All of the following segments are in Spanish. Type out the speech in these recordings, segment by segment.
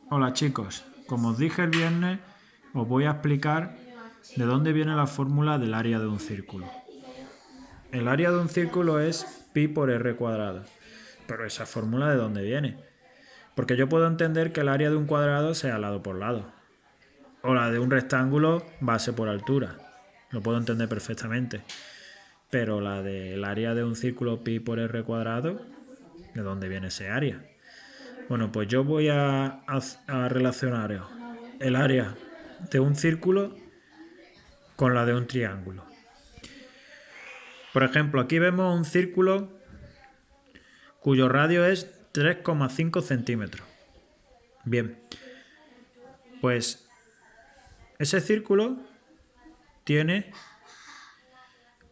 Hola chicos, como os dije el viernes, os voy a explicar de dónde viene la fórmula del área de un círculo. El área de un círculo es pi por r cuadrado. Pero esa fórmula, ¿de dónde viene? Porque yo puedo entender que el área de un cuadrado sea lado por lado. O la de un rectángulo base por altura. Lo puedo entender perfectamente. Pero la del área de un círculo pi por r cuadrado, ¿de dónde viene ese área? Bueno, pues yo voy a relacionar el área de un círculo con la de un triángulo. Por ejemplo, aquí vemos un círculo cuyo radio es 3,5 centímetros. Bien, pues ese círculo tiene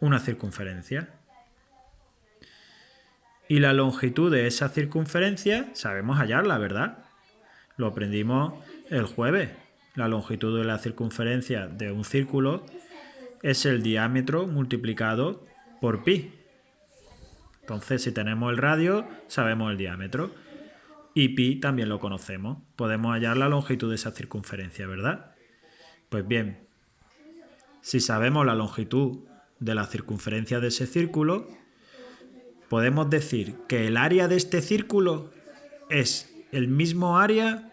una circunferencia. Y la longitud de esa circunferencia sabemos hallarla, ¿verdad? Lo aprendimos el jueves. La longitud de la circunferencia de un círculo es el diámetro multiplicado por pi. Entonces, si tenemos el radio, sabemos el diámetro. Y pi también lo conocemos. Podemos hallar la longitud de esa circunferencia, ¿verdad? Pues bien, si sabemos la longitud de la circunferencia de ese círculo, podemos decir que el área de este círculo es el mismo área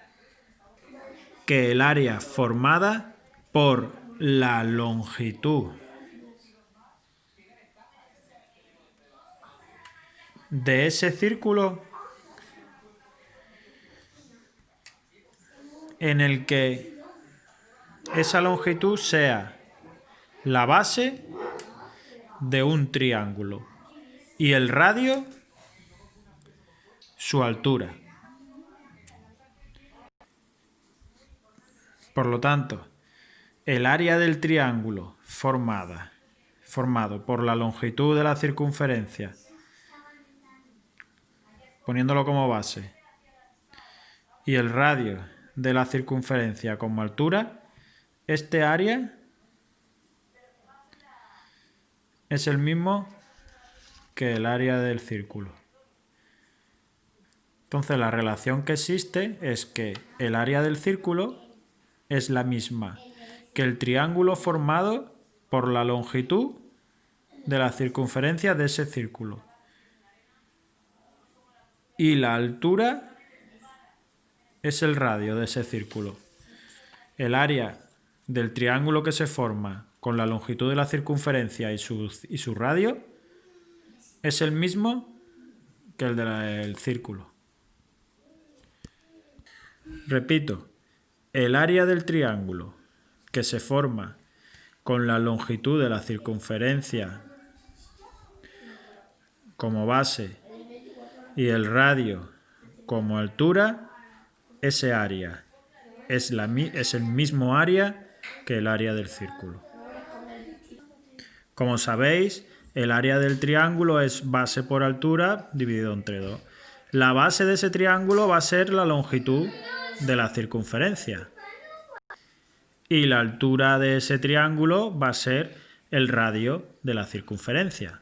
que el área formada por la longitud de ese círculo en el que esa longitud sea la base de un triángulo y el radio su altura. Por lo tanto, el área del triángulo formado por la longitud de la circunferencia, poniéndolo como base, y el radio de la circunferencia como altura, este área es el mismo que el área del círculo. Entonces la relación que existe es que el área del círculo es la misma que el triángulo formado por la longitud de la circunferencia de ese círculo. Y la altura es el radio de ese círculo. El área del triángulo que se forma con la longitud de la circunferencia y su radio es el mismo que el del círculo. Repito, el área del triángulo que se forma con la longitud de la circunferencia como base y el radio como altura, ese área es el mismo área que el área del círculo. Como sabéis, el área del triángulo es base por altura dividido entre 2. La base de ese triángulo va a ser la longitud de la circunferencia. Y la altura de ese triángulo va a ser el radio de la circunferencia.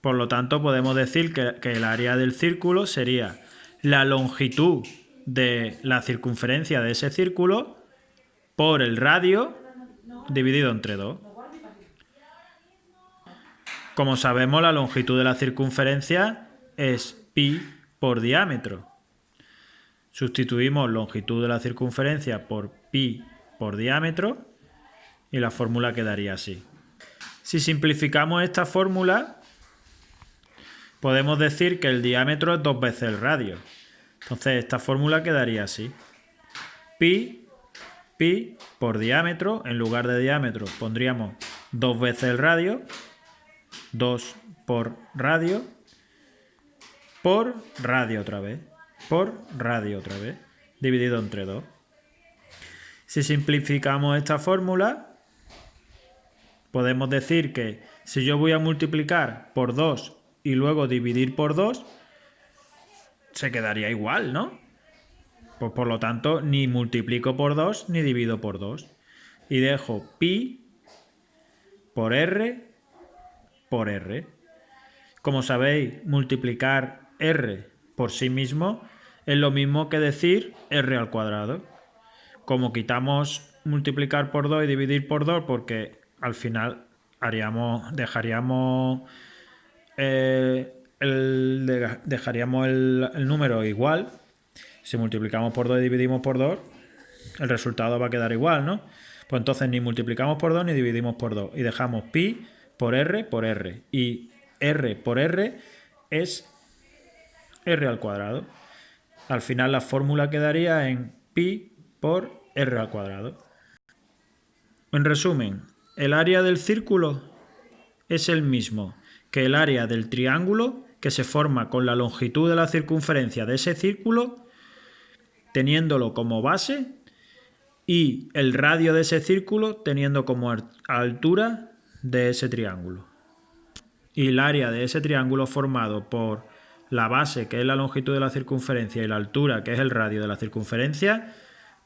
Por lo tanto, podemos decir que el área del círculo sería la longitud de la circunferencia de ese círculo por el radio dividido entre 2. Como sabemos, la longitud de la circunferencia es pi por diámetro. Sustituimos longitud de la circunferencia por pi por diámetro y la fórmula quedaría así. Si simplificamos esta fórmula, podemos decir que el diámetro es 2 veces el radio. Entonces esta fórmula quedaría así. Pi por diámetro, en lugar de diámetro pondríamos 2 veces el radio, 2 por radio otra vez, dividido entre 2. Si simplificamos esta fórmula, podemos decir que si yo voy a multiplicar por 2 y luego dividir por 2, se quedaría igual, ¿no? Pues por lo tanto, ni multiplico por 2 ni divido por 2. Y dejo pi por r por r. Como sabéis, multiplicar r por sí mismo es lo mismo que decir r al cuadrado. Como quitamos multiplicar por 2 y dividir por 2, porque al final dejaríamos el número igual. Si multiplicamos por 2 y dividimos por 2, el resultado va a quedar igual, ¿no? Pues entonces ni multiplicamos por 2 ni dividimos por 2. Y dejamos pi por r. Y r por r es r al cuadrado. Al final la fórmula quedaría en pi por r al cuadrado. En resumen, el área del círculo es el mismo que el área del triángulo que se forma con la longitud de la circunferencia de ese círculo, teniéndolo como base, y el radio de ese círculo teniendo como altura de ese triángulo. Y el área de ese triángulo formado por la base, que es la longitud de la circunferencia, y la altura, que es el radio de la circunferencia,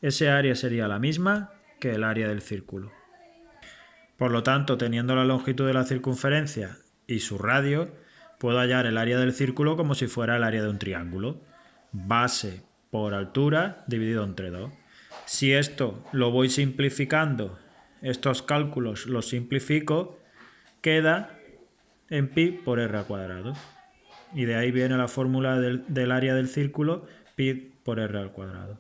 ese área sería la misma que el área del círculo. Por lo tanto, teniendo la longitud de la circunferencia y su radio, puedo hallar el área del círculo como si fuera el área de un triángulo. Base por altura dividido entre 2. Si esto lo voy simplificando, estos cálculos los simplifico, queda en pi por r al cuadrado. Y de ahí viene la fórmula del área del círculo, pi por r al cuadrado.